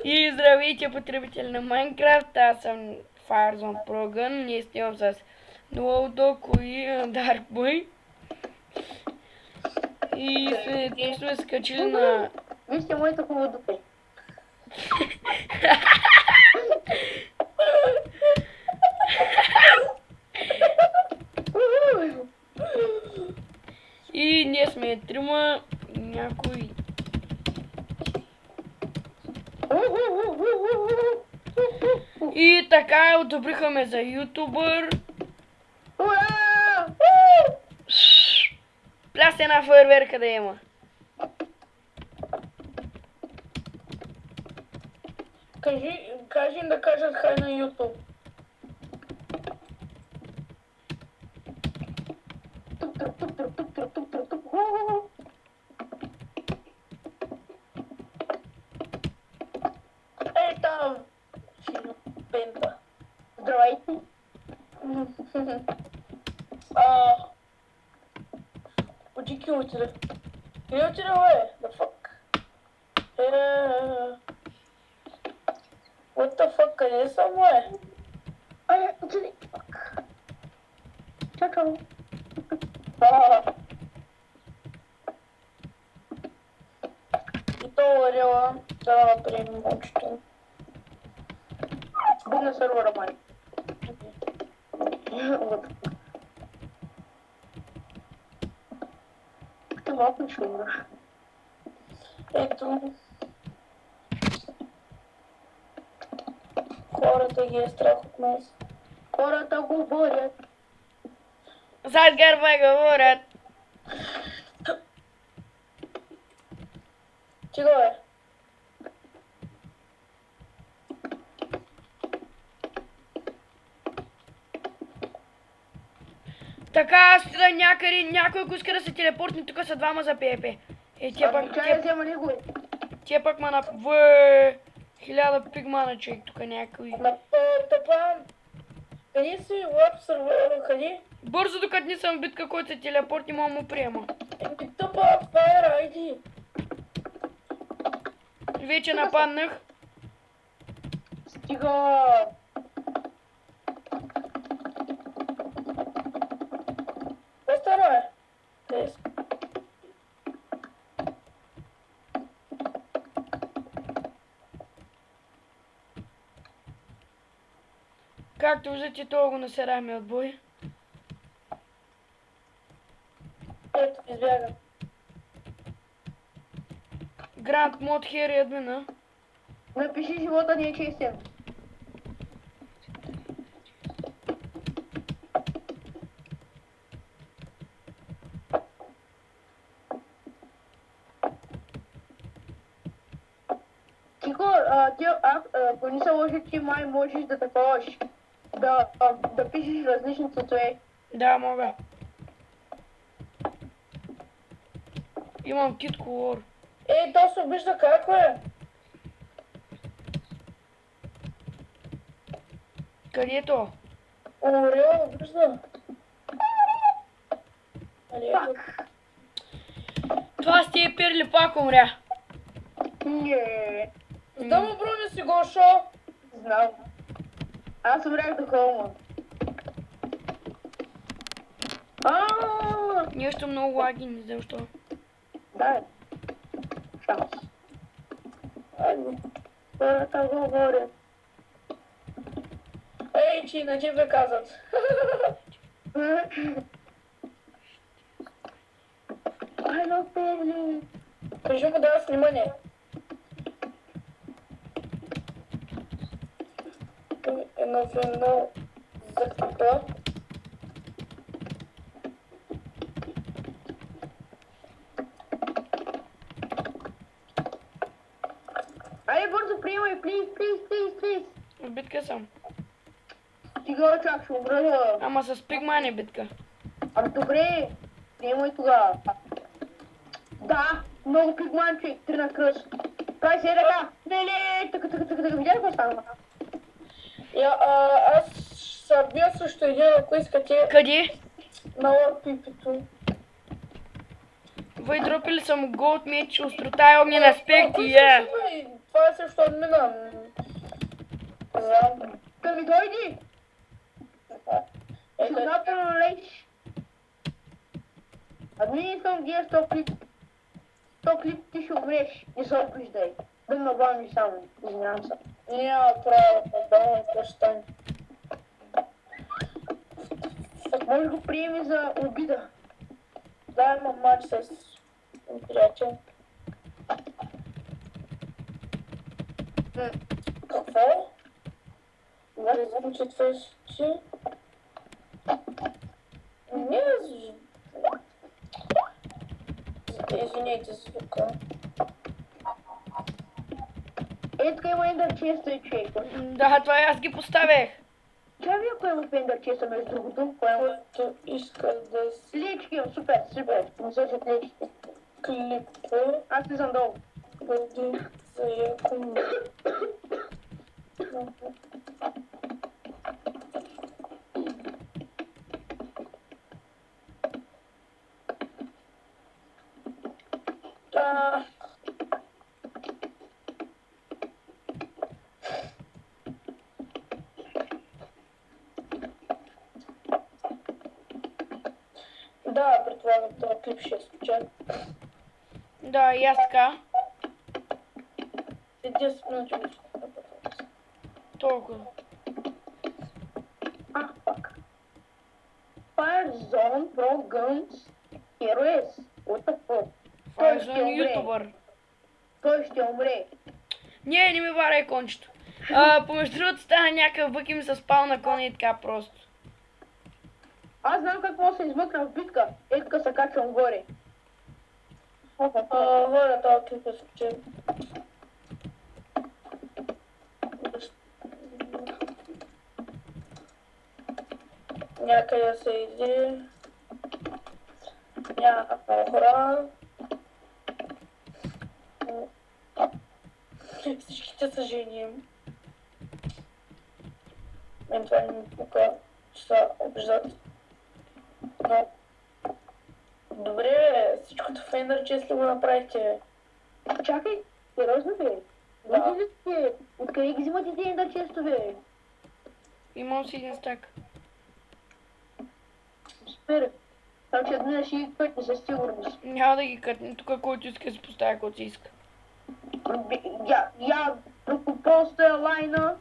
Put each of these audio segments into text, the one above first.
И здравейте, потребители на Майнкрафт, аз съм Firzone Progun, ние снимам с Ноудоко и Darkboy. И сме скачили на... Вижте моето хубаво дупе. И ние сме трима, някой... И така одобриха ме за ютубър. Пляс една фойерверка да има. Кажи им да кажат хай на ютуб. Ей там! Пента. Здравейте. Ходи ки отиде. Къде отиде, бе? The fuck? What the fuck? Къде съм, бе? Отиде. Чакам. И то варила да направим мочето. Бум сервера, май. Вот. Ты малко чудно. Ето. Хората ги е страх от нас. Хората говорят. Зад гърба говорят. Чего е? Така, аз да някъде, някой ако иска да се телепортни, тук са двама за ПП. Тия пък ма на 1000 пигмана човек, тук някой. На тъпа... Къде си лап сервера, къде? Бързо докато не съм в битка, който се телепортни, мога му приема. Тъпа, файра, айди. Вече нападнах. Стига. По-старо е. Както виждате, това го насерахме от бой. Ето, избяга. Гранд мод хери админа. Напиши живота ни е честен. Тихо, ако не се лъжи, ти май можеш да таковаш. Да пишеш различни цветове. Да, мога. Имам кит колор. Ей, то се обижда как е? Къде е то? Умрел, обижда. Пак. Това сте е перли, пак умря. Не. Да му броня си го, шо? Знам. Аз умрях до холма. Нещо много лаги, не знам що. Да. Шанс. Айде. Хората говорят. Ей, че на тебе казват. Айде, Перли. Кажи му да снимане. Едно фено за какво? Айде бързо приемай, плиз. В битка съм. Стига, чак ще умра. Ама с пигмани битка. Ами добре, приемай тогава. Да, много пигманчик, 3 на кръст. Прави се ръка. Не, така, видя ли какво стана? Аз съм бил също един, ако искате. Къде? На лорд пипито. Вы дропили съм голд меч, острота и огнен аспект и Това е също админа. Знам. Да ми дойди! Ето, Съзнателно леж. Админ искам дия 100 клип. 100 клип ти ще умреш. Не се обиждай. Да ме обамиш само. Извинявам се. няма право да дам прощание. Може го приеми за обида. Да, имам матч с приятел. Какво? Не знам, че това ще... Не, извиняйте звука. Е, тук има ендър често и човек. Да, това аз ги поставях. Чай ви ако има в ендър често между другото? Кое има? Който иска да Лички, супер, супер. Не сочат лички. клипа, Аз не съм долу. бъде за яко. Да, предполагам, този клип ще е случайно. Да, и аз така. След 10 минути го слушам. Толкова. Ah, fuck. Firezone Pro Guns Heroes. What the fuck? Това е Той за ще умре. ютубър. Той ще умре. Не ми варай кончето. Помежду другото стана някакъв бък и ми се спал на коня и така просто. Аз знам какво се измъкна в битка. Е, така се качвам горе. Воля, този клип е случайно. Някъде се иде. Някаква хора. Всичките са жени. Мен това не ми пука, че са обиждат. Но... Добре, всичкото в Ender Chest ли го направихте? Чакай, сериозно бе? Да. Видите, откъде ги взимате тези ендър честове? Имам си един стак. Спира. Само че днес ще ги кътне със сигурност. Няма да ги кътне. Тук който иска да си поставя, който си иска. Я ако поста лайна.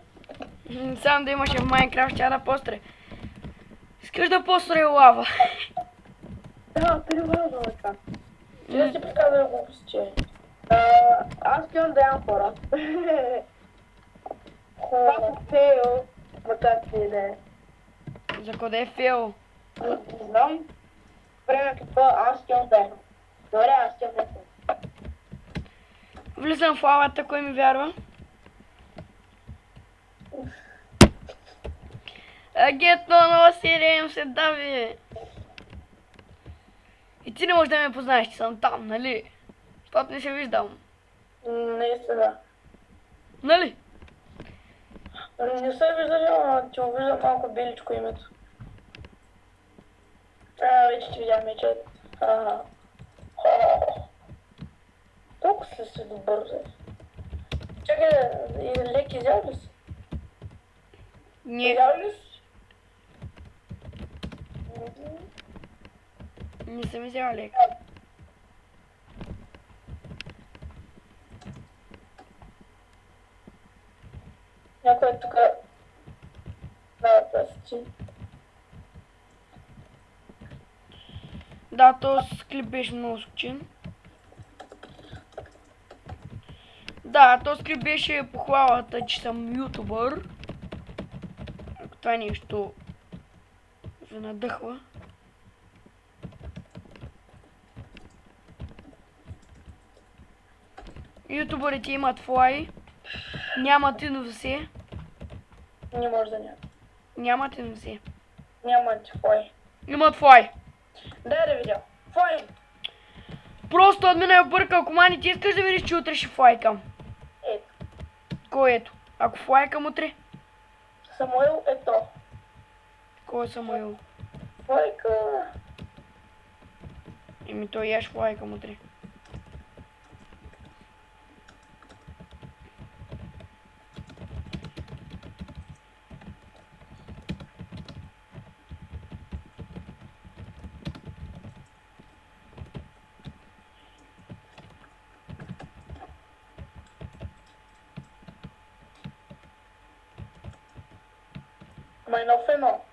Сам да имаше в Майнкрафт, ще да постре. Искаш да постре лава? Да, перевързвам това. Ти да си приказва глупости. Аз искам да ям хора. Пак фейл, макар че да е. За къде е фейл? Не знам. Време какво, аз искам да ям. Добре, аз искам да ям. Влизам в лавата, кой ми вярва? Агето на Сирием се дави. И ти не можеш да ме познаеш, че съм там, нали? Защото не се виждам. Наистина. Нали? Не се виждали, но ти му виждам малко беличко името. Вече ти видя мечет. Толкова си добър, бе. Чакай, леки изял ли си? Не. Изял ли си? Не съм взела лек. Някой е тук. Да, пасти. Да, този клип беше много скучен. Да, този клип беше похвалата, че съм ютубър. Ако това нещо ви надъхва. Ютубърите имат флай. Нямат иновсе. Не може да няма. Нямат иновсе. Няма ти фой. Имат флай. Дай да видя. Фой! Просто админа е бъркал команди. Ти искаш да видиш, че утре ще флайкам. Ето. Кой ето? Ако флайкам утре? Самуил ето. Кой е Самуил? Фойка. Еми той я ще флайкам утре. Май нов едно.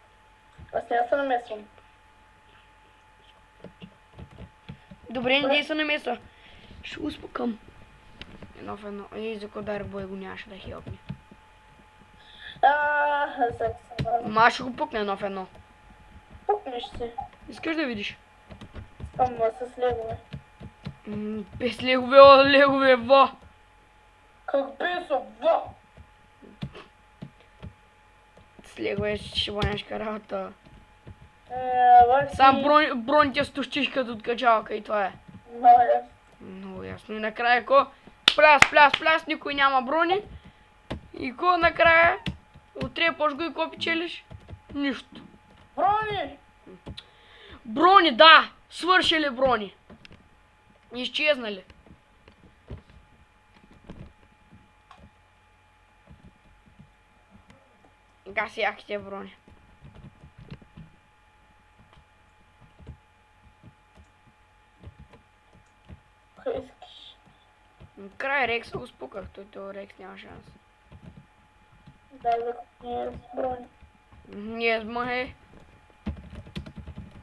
Аз няма се намесвам. Добре, не дей се намеса. Ще успокам. Едно в едно. Ей, за кодар бой го нямаше да хилпне. Сега се върна. Ма ще го пукне едно в едно. Пукнеш си. Искаш да видиш? Там с легове. Без легове, о, легове, во! Как бесо, во! С легове ще баняшка работа. Васи... Сам бронь тя стощиш като откачалка и това е. Моля. Много ясно. И накрая пляс, никой няма брони. И ко накрая отрепаш го и ко печелиш? Нищо. Брони! Брони, да! Свършили брони. Изчезнали. Гаси яките брони. Искаш. Край Рекса го спуках, той Рекс няма шанс. Дай да не е с брони. Не, махай.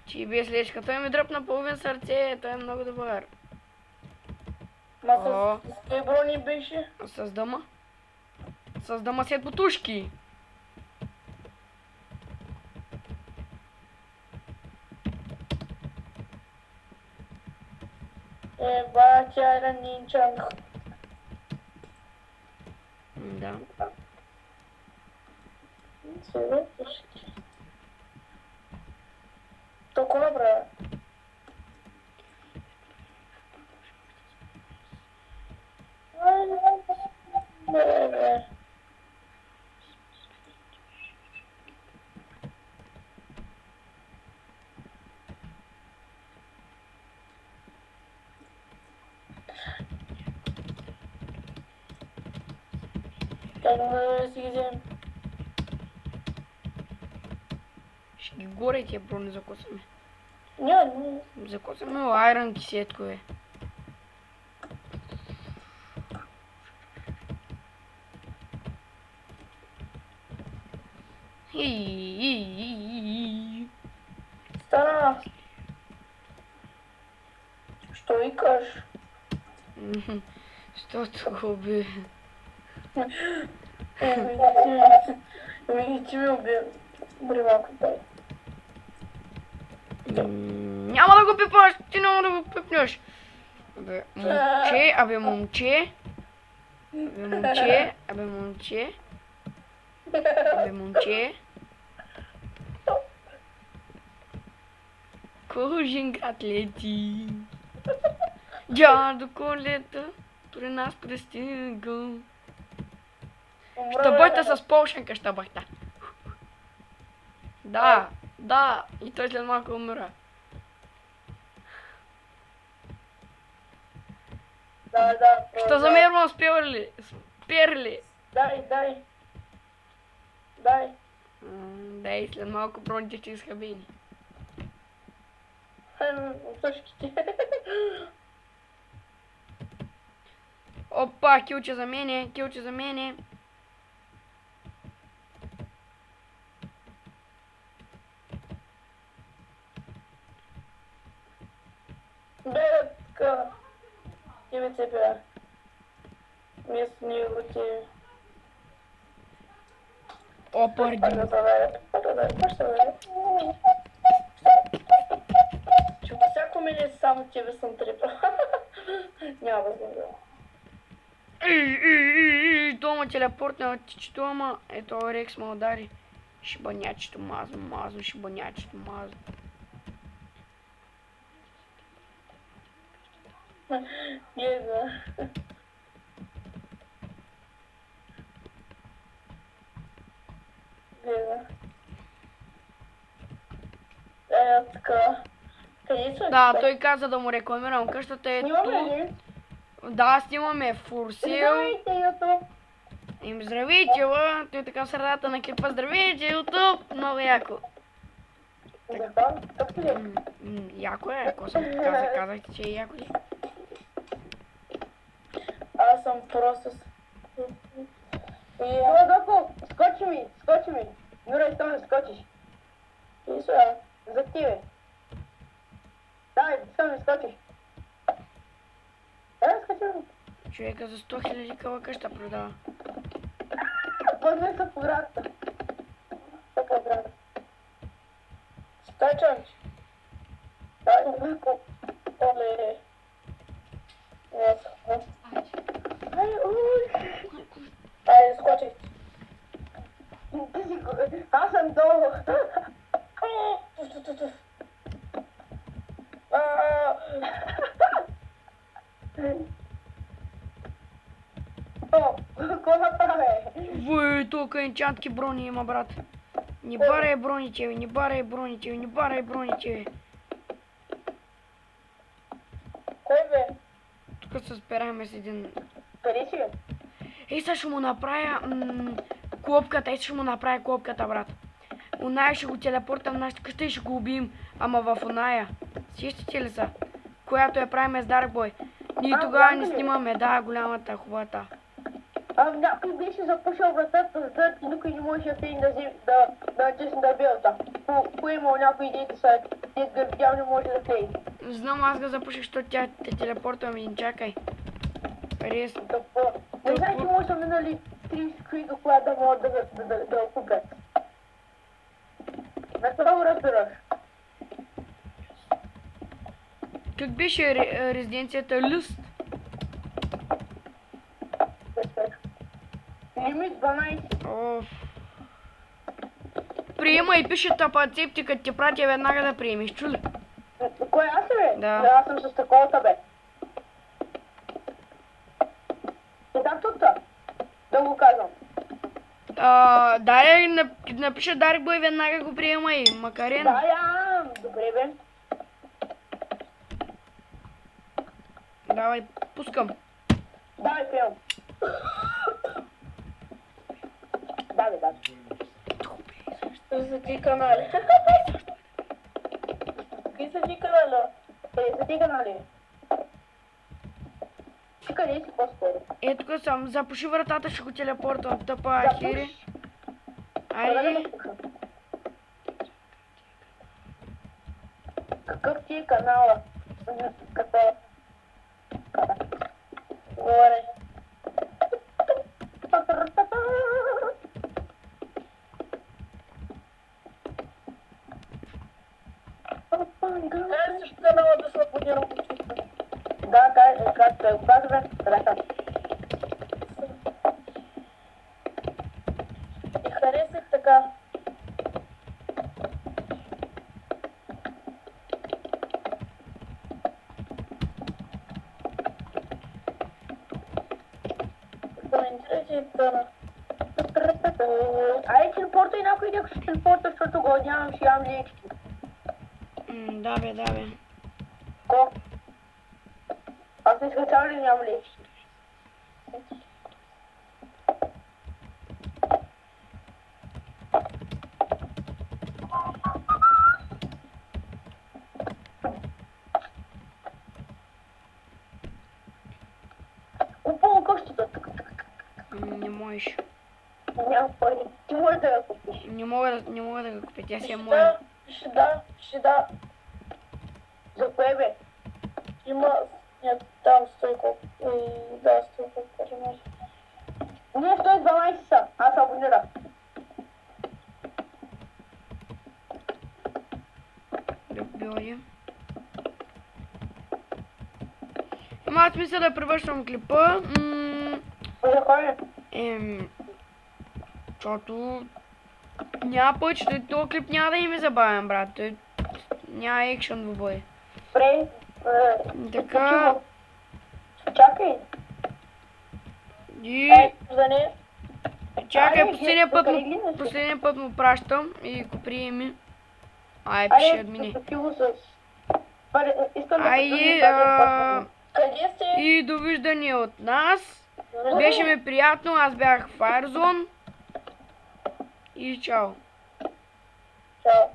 Че без лечка. Той ми дръпна половин сърце, той е много добър. Ма с кой брони беше? С дъма. С дъма след потушки. Чайра нинчанг. Да. Сега толкова бра. Не. Как да си ги вземем? Ще ги горе тия брони закосаме. Не. Закосаме айрон кисетко е. Стана. Що викаш? Що го уби? Ти ме уби. Бривако дай. Няма да го пипаш, ти няма да го пипнеш. Абе момче. Кожен град лети. Дядо Колета при нас пристига. Щабойта с полшенка щабойта. Да, и той след малко умира. Да. Що замервам сперли? Дай. Дай, след малко броните ще изхабени. Тъжките. Опа, килче за мене. Бетка. Тебе тебя. Вместо него тебе. Опа, рдим. Че всяко мене само тебе съм трепа. Няма възможно. Дома телепортна дома. Ето Рекс ме удари. Шибанячето мазно, шибанячето мазно. Гледа. Така. Къде са? Да, той каза да му рекламирам къщата е Снимаме тук. ли? Да, снимаме фурсил. Здравейте, YouTube! Здравейте, ла! Той така в средата на клипа. Здравейте, YouTube! Много яко. Да, как ли? Яко е, ако съм казахте, че е яко ли? Аз съм просто с... Дако, скочи ми. Юра, искам да скочиш. И сега. За тебе. Давай, искам да скочиш. Да, скочим. Човека за 100 000 кълъка ще продава. Пъзне са по вратата. Така, брат. Скачам. Давай, малко. Оле. Ай, уй. Айде, скочих. Ти си... Аз съм долу. Туф. О, какво направи? Вой, толкова енчантки брони има, брат. Не барай броните ви, не барай броните ви, не барай броните ви. Кой бе? Тук се спираме с един... Къде си? Ей, сега ще му направя клопката, ей, ще му направя клопката, брат. Оная ще го телепортам в нашата къща и ще го убием. Ама в оная. Сещате ли са? Която я правим с Dark Boy. Ние тогава не снимаме, да, голямата, хубавата. Някой беше запушил вратата зад и никой не може да седи да натисне да белта. Кой имал някой идеи са, дет го видял не може да седи. Знам, аз го запуших, защото тя те телепортвам и чакай. Рез. Не знам, че може да минали 30 човека, когато да могат да купят. На това го разбираш. Как беше резиденцията Люст? Лимит 12. Оф. Приема и пише тапацепти, като ти пратя веднага да приемеш, чули? Кой аз бе? Да. Аз съм с таковата бе. И так тук да го казвам. Дай напиша Dark Boy, веднага го приема и Макарен. Да, добре бе. Давай, пускам. Давай, приемам. Да, бе. За ти канали. Какви са ти канали? За ти канали. Ти къде си по-скоро? Е, тук съм. Запуши вратата, ще го телепортвам. Тъпа хири. Айде. Какъв ти е канала? Какво? Горе. Кай също канала да се абонирам по чувства. Да, как да го казваме? Ръка. И харесах така. Коментирайте тъна. Айде, телепорта и някой някой ще телепорта, защото го нямам, ще ям лечки. Да бе. Ко? Аз не скачам ли нямам лечки? Купувам къщата. Не можеш. Нямам пари. Ти можеш да я купиш. Не мога да го купя, тя си е моя. Ще да. За кое бе? Има там стойко. Да, стойко. Ние 112 са. Аз абонирах. Било. Има смисъл да превършвам клипа. За кой? Защото няма повече, този клип няма да им е забавен, брат. Няма екшън в бой. Спрей. Така. Чакай. И... За не. Чакай, последния път му пращам и го приеми. Ай, пише админи. Айде, Къде сте? и довиждане от нас. Беше ми приятно, аз бях Firezone. И чао. Чао.